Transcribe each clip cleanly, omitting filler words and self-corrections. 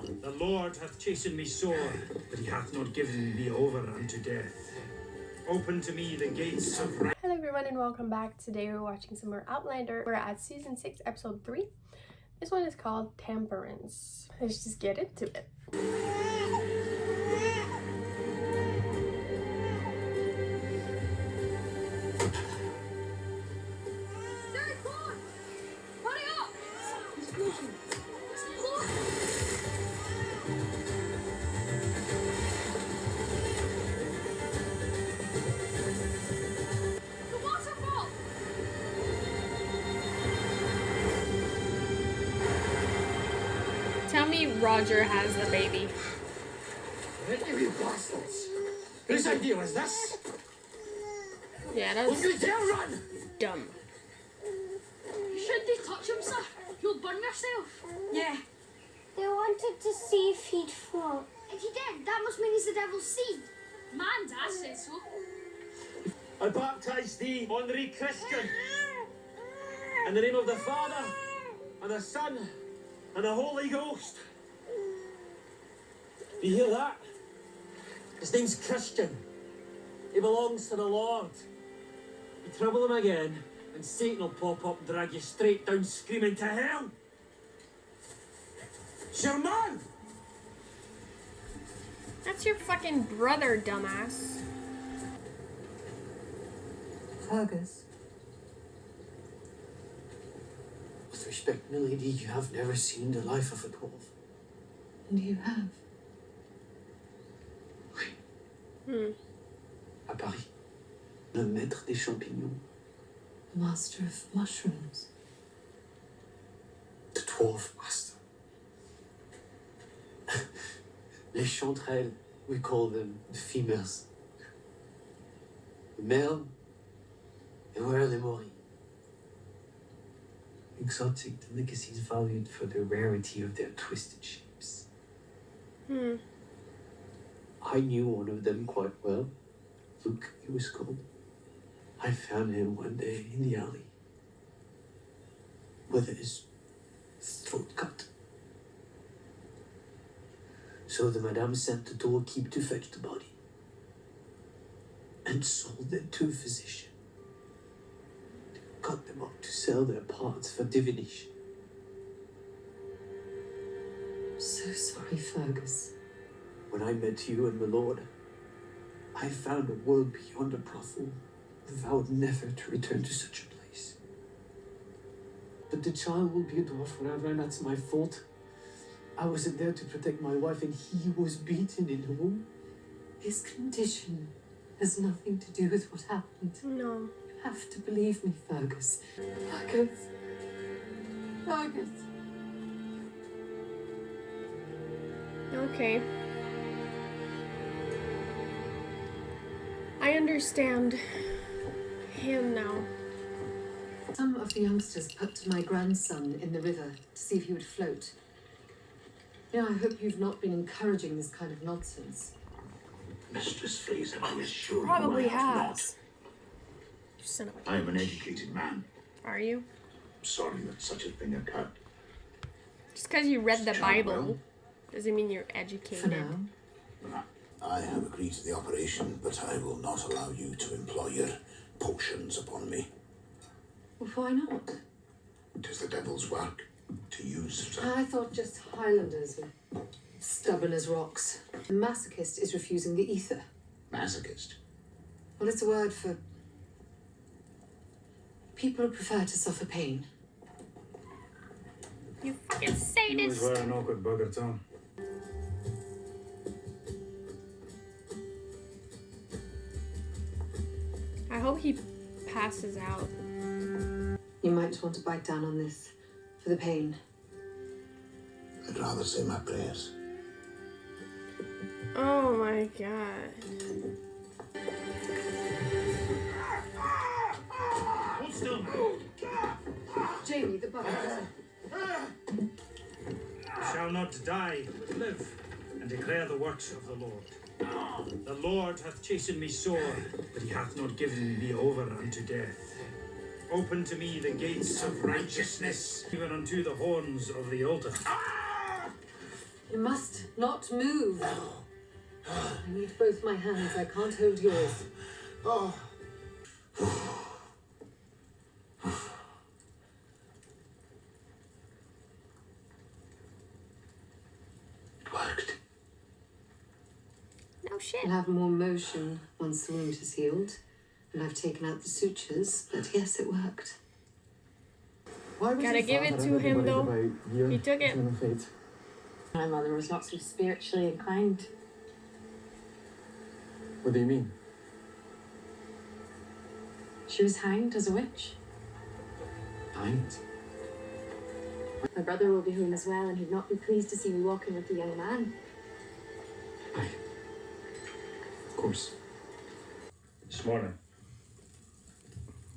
The Lord hath chastened me sore, but he hath not given me over unto death. Open to me the gates of right. Hello everyone and welcome back. Today we're watching some more Outlander. We're at season 6 episode 3. This one is called Temperance. Let's just get into it. Tell me Roger has the baby. You bastards! Whose idea was this? Yeah, that's You dare run! dumb. Shouldn't you touch him, sir? You'll burn yourself. Yeah. They wanted to see if he'd float. If he did, that must mean he's the devil's seed. Man's ass says so. I baptize thee, Henri Christian, in the name of the Father, and the Son, and the Holy Ghost. You hear that? His name's Christian. He belongs to the Lord. You trouble him again, and Satan will pop up and drag you straight down screaming to hell. Sherman! That's your fucking brother, dumbass. Fergus. With respect, milady, you have never seen the life of a dwarf. And you have. À Paris. Le maître des champignons. The master of mushrooms. The dwarf master. Les chanterelles, we call them the females. The male, and where are they mourning? Exotic delicacies valued for the rarity of their twisted shapes. I knew one of them quite well. Luke, he was called. I found him one day in the alley with his throat cut. So the madame sent the doorkeeper to fetch the body and sold it to a physician. They cut them up to sell their parts for divination. So sorry, Fergus. When I met you and my lord, I found a world beyond a brothel, vowed never to return to such a place. But the child will be a dwarf forever, and that's my fault. I wasn't there to protect my wife, and he was beaten in the womb. His condition has nothing to do with what happened. No. You have to believe me, Fergus. Fergus. Fergus. Okay. I understand him now. Some of the youngsters put my grandson in the river to see if he would float. You know, I hope you've not been encouraging this kind of nonsense. Mistress Fraser, I assure Probably you I have has. You son of a not. I am an bitch. educated man. Are you? I'm sorry that such a thing occurred. Just because you read the Child Bible well? doesn't mean you're For educated. now. I have agreed to the operation, but I will not allow you to employ your potions upon me. Well, why not? It is the devil's work to use such. I thought just Highlanders were stubborn as rocks. A masochist is refusing the ether. Masochist. Well, it's a word for people who prefer to suffer pain. You fucking You sadist. always were an awkward bugger, Tom. I hope he passes out. You might want to bite down on this for the pain. I'd rather say my prayers. Oh my god. Hold still, man. Jamie, the butler. You shall not die, but live, and declare the works of the Lord. The Lord hath chastened me sore, but he hath not given me over unto death. Open to me the gates of righteousness, even unto the horns of the altar. You must not move. I need both my hands. I can't hold yours. Oh. It worked. No shit. You'll have more motion once the wound is healed. And I've taken out the sutures, but yes, it worked. Why was Gotta your give it father to ever him, worried though. about your He took it. eternal fate? My mother was not so spiritually inclined. What do you mean? She was hanged as a witch. Hanged? My brother will be home as well, and he'd not be pleased to see me walking with the young man. Aye. Of course. This morning.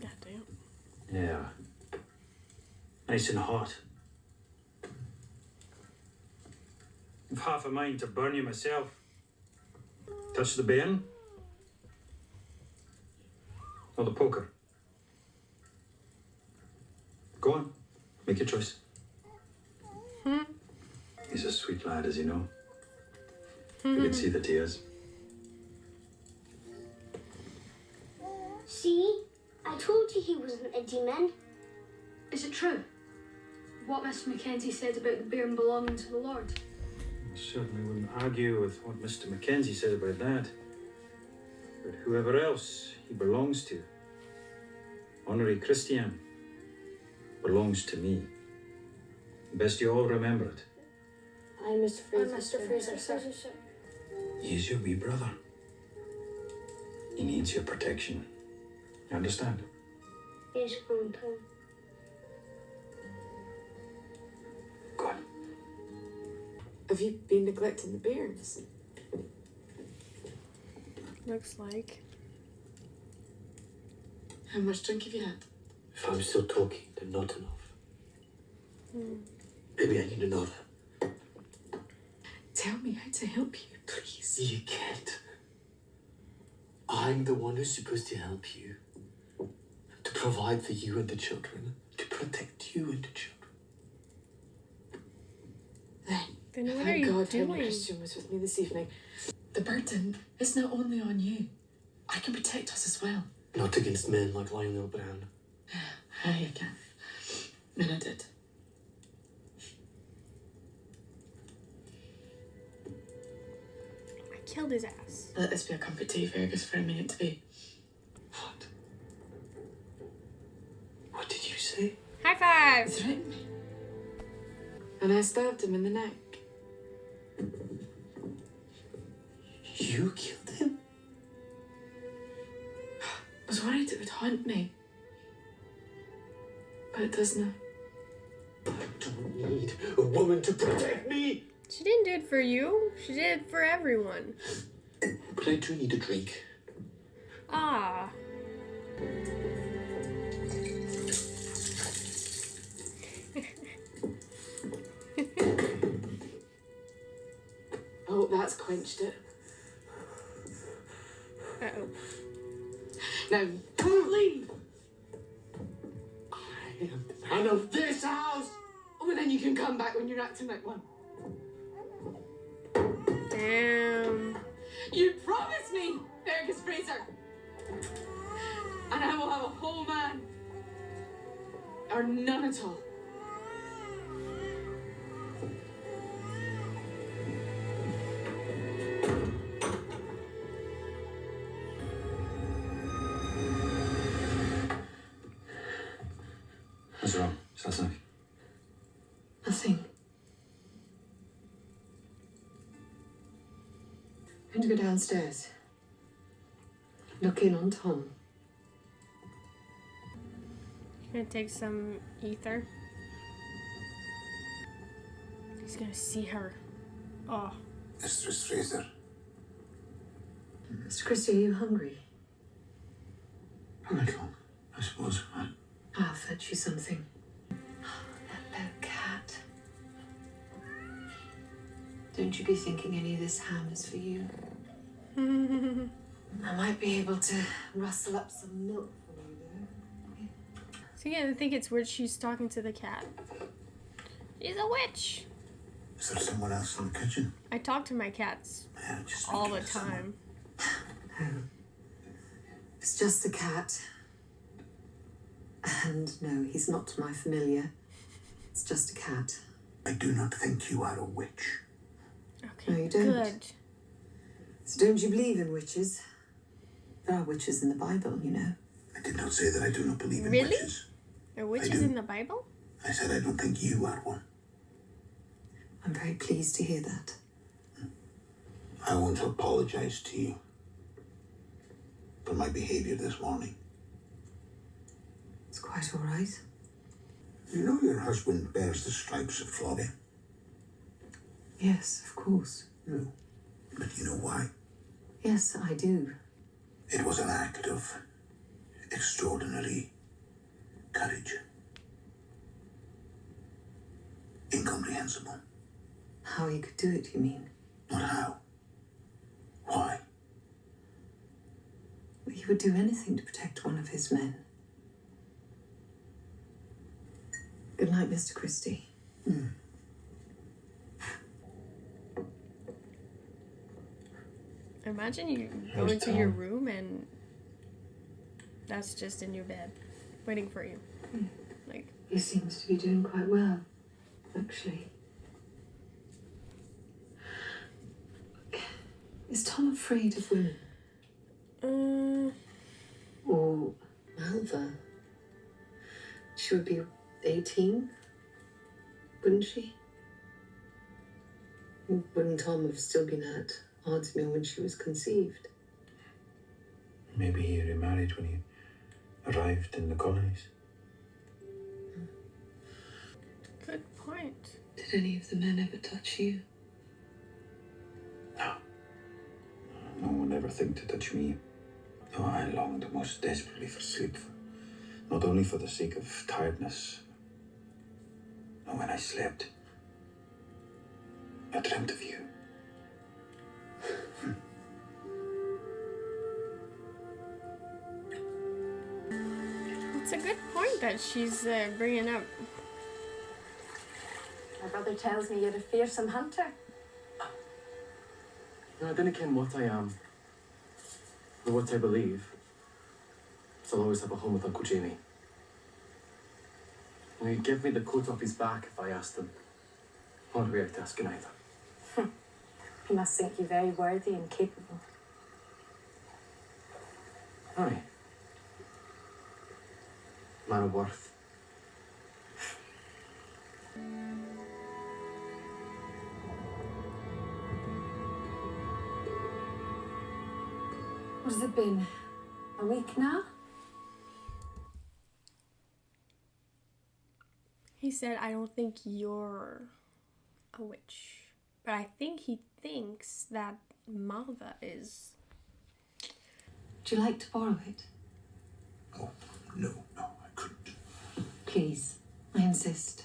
Goddamn. Yeah. Nice and hot. I've half a mind to burn you myself. Touch the bairn? Or the poker? Go on, make your choice. He's a sweet lad, as you know. You can see the tears. See? I told you he wasn't a demon. Is it true? What Mr. Mackenzie said about the bairn belonging to the Lord? I certainly wouldn't argue with what Mr. Mackenzie said about that. But whoever else he belongs to, honorary Christian, belongs to me. Best you all remember it. I'm Mr. Fraser. Mr. Fraser, sir. He's your wee brother. He needs your protection. You understand? Yes, Grandpa. Good. Have you been neglecting the bairns? Looks like. How much drink have you had? If I'm still talking, then not enough. Maybe I need another. Tell me how to help you, please. You can't. I'm the one who's supposed to help you. To provide for you and the children. To protect you and the children. Then what are Thank you God doing? Henry Christian was with me this evening. The burden is not only on you. I can protect us as well. Not against men like Lionel Brown. Aye, I can. And I did. I killed his ass. Let this be a comfort to you, Fergus, for a minute to be. What? What did you say? High He five! threatened me. And I stabbed him in the neck. You killed him? I was worried it would haunt me. But it does now. I don't need a woman to protect me. She didn't do it for you. She did it for everyone. But I do need a drink. Ah. I hope that's quenched it. Uh-oh. Now, leave! I am the man of this house. Oh, well, then you can come back when you're acting like one. Damn. You promised me, Fergus Fraser. And I will have a whole man. Or none at all. What's wrong? Is that something? Nothing. I'm going to go downstairs. Look in on Tom. Gonna take some ether. He's gonna see her. Oh. Mistress Fraser. Mr. Christie, are you hungry? A little, I suppose. I'll fetch you something. That little cat. Don't you be thinking any of this ham is for you. I might be able to rustle up some milk for you, though. So yeah, I think it's weird she's talking to the cat. She's a witch. Is there someone else in the kitchen? I talk to my cats Yeah, just all speak the to someone. time. No. It's just the cat. And no, he's not my familiar. It's just a cat. I do not think you are a witch. Okay, No, you don't. good. So don't you believe in witches? There are witches in the Bible, you know. I did not say that I do not believe in Really? witches. Are witches do. in the Bible? I said I don't think you are one. I'm very pleased to hear that. I want to apologize to you for my behavior this morning. It's quite all right. You know your husband bears the stripes of flogging? Yes, of course. No. But you know why? Yes, I do. It was an act of extraordinary courage. Incomprehensible. How he could do it, you mean? Not how. Why? Well, he would do anything to protect one of his men. Good night, Mr. Christie. Imagine you go Where's into your Tom? room and that's just in your bed, waiting for you. Like, He seems to be doing quite well, actually. Is Tom afraid of women? Or Malva? She would be 18, wouldn't she? Wouldn't Tom have still been at Ardsmuir when she was conceived? Maybe he remarried when he arrived in the colonies. good point. Did any of the men ever touch you? No. No one ever think to touch me. Oh, I longed most desperately for sleep. Not only for the sake of tiredness. No, when I slept, I dreamt of you. It's a good point that she's bringing up. My brother tells me you're a fearsome hunter. No, I don't ken what I am, or what I believe. So I'll always have a home with Uncle Jamie. And he'd give me the coat off his back if I asked him. Not really asking either. He must think you very worthy and capable. Aye. Man of worth. What has it been? A week now? He said, I don't think you're a witch. But I think he thinks that Malva is. Would you like to borrow it? Oh, no, I couldn't. Please, I insist.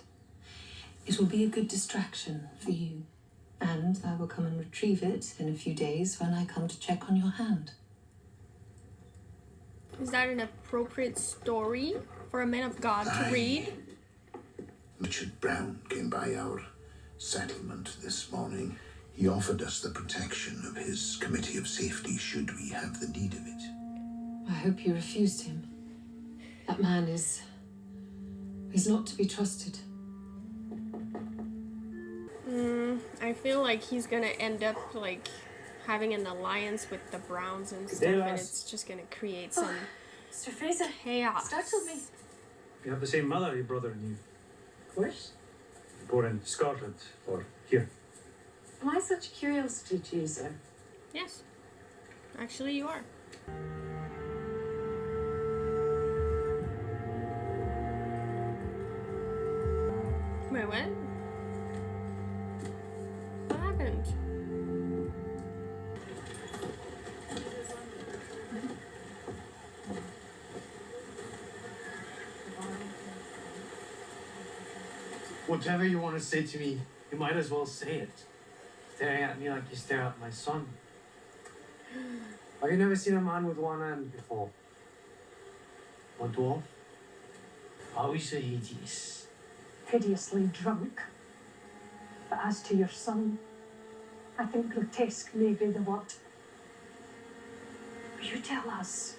It will be a good distraction for you. And I will come and retrieve it in a few days when I come to check on your hand. Is that an appropriate story for a man of God to Aye. read? Richard Brown came by our settlement this morning. He offered us the protection of his committee of safety should we have the need of it. I hope you refused him. That man he's not to be trusted. I feel like he's gonna end up like having an alliance with the Browns and stuff, day, and lass. it's just gonna create some Mr. Fraser, chaos. startled me. You have the same mother, your brother and you. Of course. Born in Scotland or here. Am I such a curiosity to you, sir? Yes, actually, you are. Wait, what? What happened? Whatever you want to say to me, you might as well say it. Staring at me like you stare at my son. Have you never seen a man with one hand before? A dwarf? Always so hideous. Hideously drunk. But as to your son, I think grotesque may be the word. Will you tell us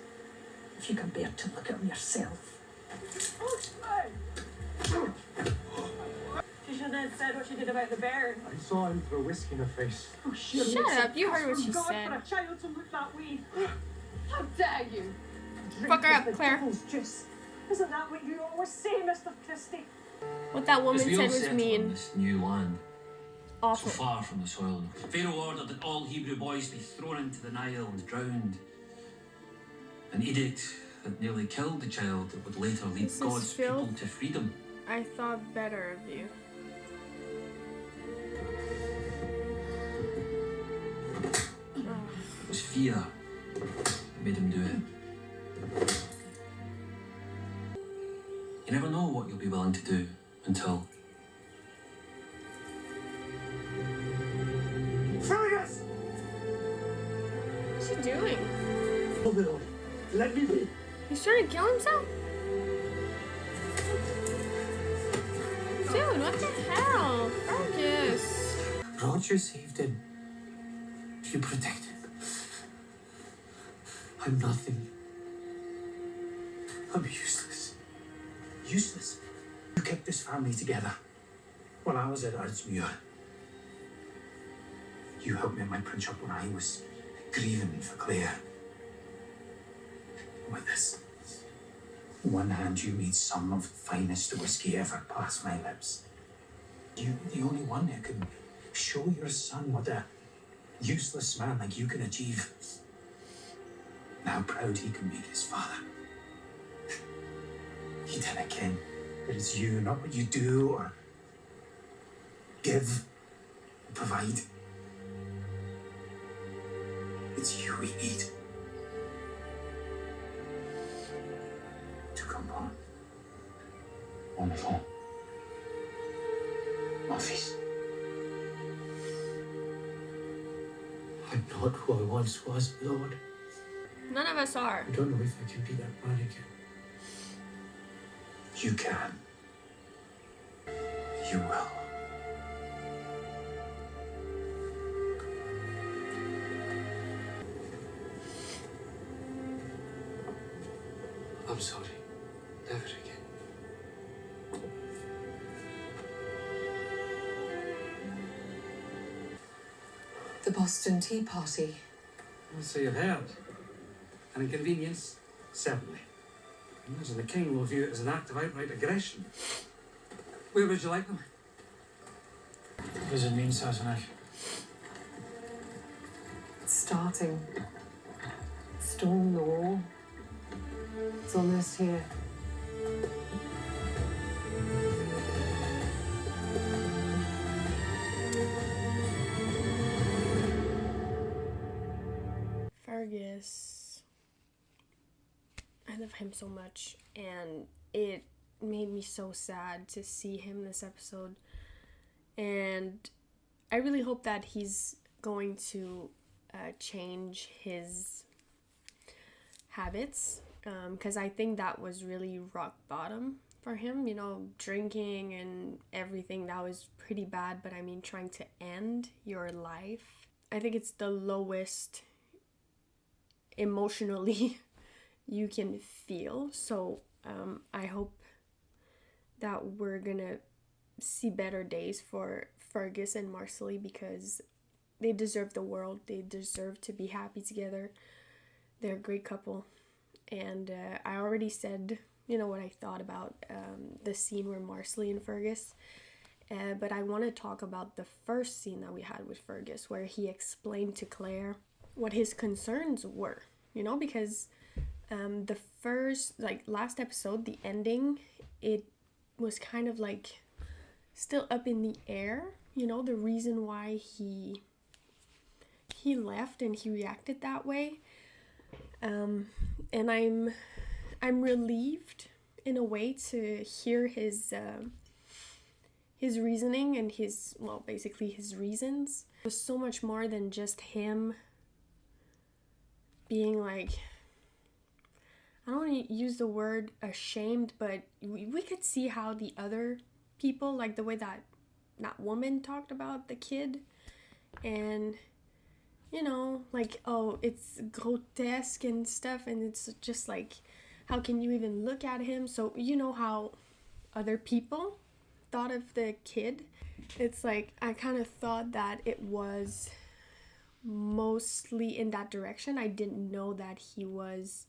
if you can bear to look at him yourself? She shouldn't have said what she did about the bear. I saw him throw whiskey in her face. Oh, surely Shut it's up, you heard what she God said. for a child to look that way. How dare you? Fuck her Drink up, of the Claire. devil's juice. Isn't that what you always say, Mr. Christie? What that woman As we said all was settle in mean. this new land, so Awful. far from the soil, Pharaoh ordered that all Hebrew boys be thrown into the Nile and drowned. An edict that nearly killed the child that would later lead This is God's filth. people to freedom. I thought better of you. It was fear that made him do it. You never know what you'll be willing to do until... Fergus! What's he doing? Oh, my Lord, let me be. He's trying to kill himself? Dude, what the hell? Fergus. Roger saved him. You protect him. I'm nothing. I'm useless. Useless. You kept this family together when I was at Ardsmuir. You helped me in my punch up when I was grieving for Claire. With this, in one hand you made some of the finest whiskey ever pass my lips. You're the only one who can show your son what a useless man like you can achieve. And how proud he can make his father. He didn't ken that it's you, not what you do or give or provide. It's you we need to come on. En avant. Mon fils. I'm not who I once was, Lord. None of us are. I don't know if I can be that man again. You can. You will. I'm sorry. Never again. The Boston Tea Party. So you've heard. An inconvenience? Certainly. Imagine the king will view it as an act of outright aggression. Where would you like them? What does it mean, Sassenach? It's starting. Storm the wall. It's almost here. Fergus. I love him so much, and it made me so sad to see him this episode. And I really hope that he's going to change his habits, because I think that was really rock bottom for him, you know, drinking and everything. That was pretty bad, but I mean, trying to end your life, I think it's the lowest emotionally you can feel. So I hope that we're gonna see better days for Fergus and Marcelly, because they deserve the world. They deserve to be happy together. They're a great couple. And I already said, you know, what I thought about the scene where Marcelly and Fergus, but I want to talk about the first scene that we had with Fergus, where he explained to Claire what his concerns were, you know, because the first, like, last episode, the ending, it was kind of like still up in the air, you know, the reason why he left and he reacted that way. And I'm relieved in a way to hear his reasoning and basically his reasons. It was so much more than just him being like, I don't want to use the word ashamed, but we could see how the other people, like the way that that woman talked about the kid, and you know, like, oh, it's grotesque and stuff, and it's just like, how can you even look at him? So you know how other people thought of the kid. It's like I kind of thought that it was mostly in that direction. I didn't know that he was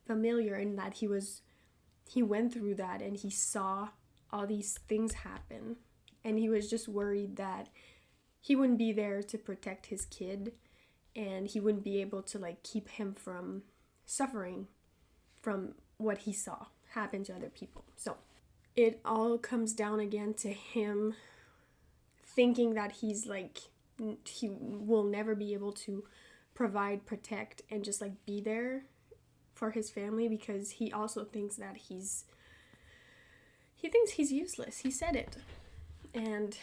familiar and that he went through that and he saw all these things happen, and he was just worried that he wouldn't be there to protect his kid, and he wouldn't be able to like keep him from suffering from what he saw happen to other people. So it all comes down again to him thinking that he's like, he will never be able to provide, protect, and just like be there for his family, because he also thinks that he thinks he's useless. He said it. And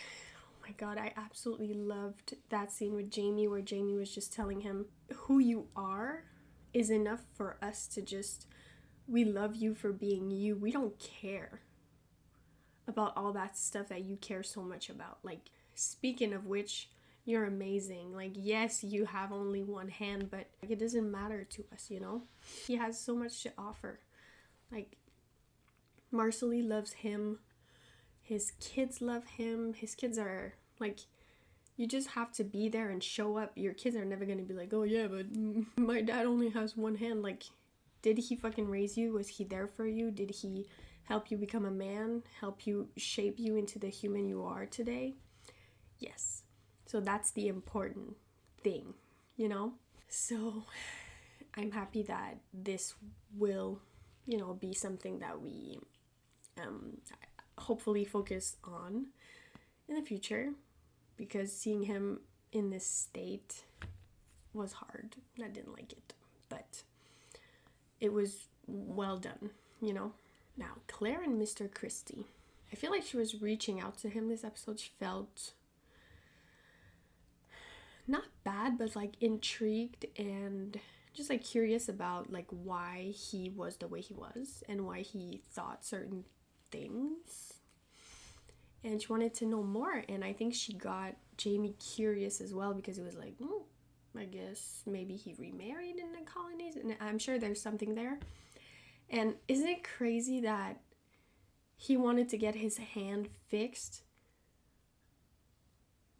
oh my god, I absolutely loved that scene with Jamie, where Jamie was just telling him, who you are is enough for us to just, we love you for being you. We don't care about all that stuff that you care so much about. Like, speaking of which, you're amazing. Like, yes, you have only one hand, but like, it doesn't matter to us, you know? He has so much to offer. Like, Marcelly loves him. His kids love him. His kids are like, you just have to be there and show up. Your kids are never gonna be like, oh yeah, but my dad only has one hand. Like, did he fucking raise you? Was he there for you? Did he help you become a man? Help you shape you into the human you are today? Yes. So that's the important thing, you know? So I'm happy that this will, you know, be something that we hopefully focus on in the future, because seeing him in this state was hard. I didn't like it, but it was well done, you know? Now, Claire and Mr. Christie. I feel like she was reaching out to him this episode. She felt not bad, but like intrigued and just like curious about like why he was the way he was and why he thought certain things. And she wanted to know more, and I think she got Jamie curious as well, because it was like, I guess maybe he remarried in the colonies, and I'm sure there's something there. And isn't it crazy that he wanted to get his hand fixed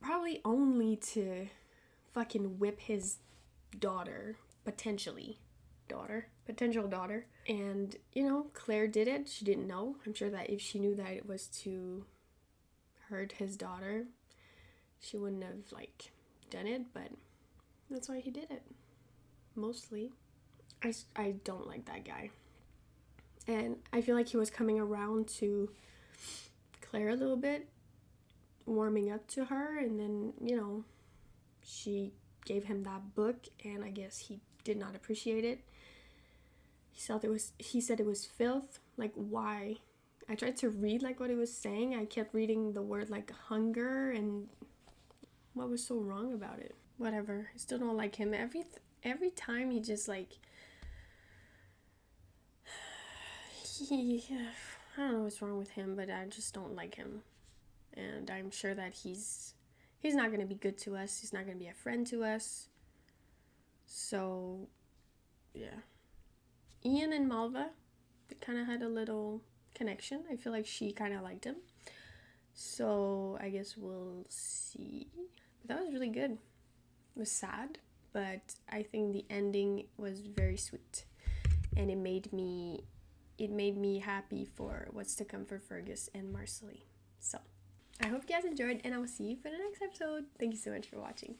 probably only to fucking whip his daughter, potential daughter. And, you know, Claire did it. She didn't know. I'm sure that if she knew that it was to hurt his daughter, she wouldn't have, like, done it, but that's why he did it. Mostly. I don't like that guy. And I feel like he was coming around to Claire a little bit, warming up to her, and then, you know, she gave him that book, and I guess he did not appreciate it. He said it was filth. Like, why? I tried to read like what he was saying. I kept reading the word like hunger, and what was so wrong about it? Whatever. I still don't like him. Every time he just like, I don't know what's wrong with him, but I just don't like him. And I'm sure that he's not going to be good to us. He's not going to be a friend to us. So, yeah. Ian and Malva, they kind of had a little connection. I feel like she kind of liked him. So, I guess we'll see. But that was really good. It was sad, but I think the ending was very sweet. And it made me happy for what's to come for Fergus and Marcelly. So, I hope you guys enjoyed, and I will see you for the next episode. Thank you so much for watching.